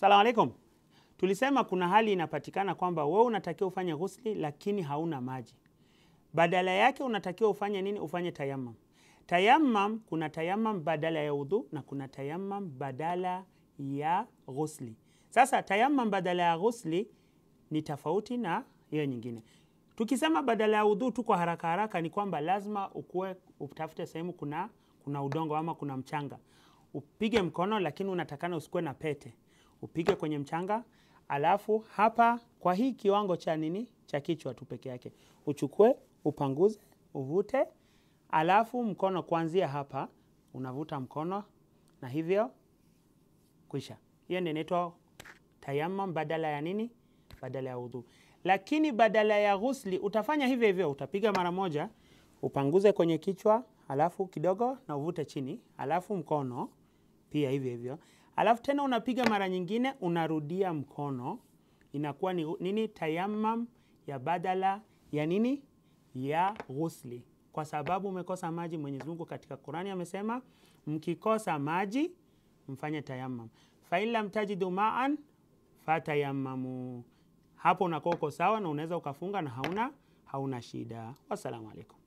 Salamu alaikum. Tulisema kuna hali inapatikana kwamba wewe unatakiwa ufanye ghusli lakini hauna maji. Badala yake unatakiwa ufanye nini? Ufanye tayammum. Tayammum, kuna tayammum badala ya udhu na kuna tayammum badala ya ghusli. Sasa tayammum badala ya ghusli ni tofauti na hiyo nyingine. Tukisema badala ya udhu tu kwa haraka haraka ni kwamba lazima utafute sehemu kuna udongo ama kuna mchanga. Upige mkono lakini unatakana usikue na pete. Upige kwenye mchanga, alafu hapa kwa hii kiwango cha nini? Cha kichwa tu peke yake. Uchukue, upanguze, uvute, alafu mkono kuanzia hapa, unavuta mkono na hivyo kuisha. Hiyo ndio inaitwa tayammum badala ya nini? Badala ya udhu. Lakini badala ya ghusli utafanya hivyo hivyo, utapiga mara moja, upanguze kwenye kichwa, alafu kidogo na uvute chini, alafu mkono pia hivyo hivyo. Alafu tena unapiga mara nyingine, unarudia mkono. Inakuwa ni nini? Tayammum ya badala ya nini? Ya ghusli. Kwa sababu umekosa maji, Mwenyezi Mungu katika Qur'ani amesema mkikosa maji mfanye tayammum. Fa in lam tajidu ma'an fatayammamu. Hapo unakuwa uko sawa na unaweza ukafunga na hauna shida. Wassalamu alaikum.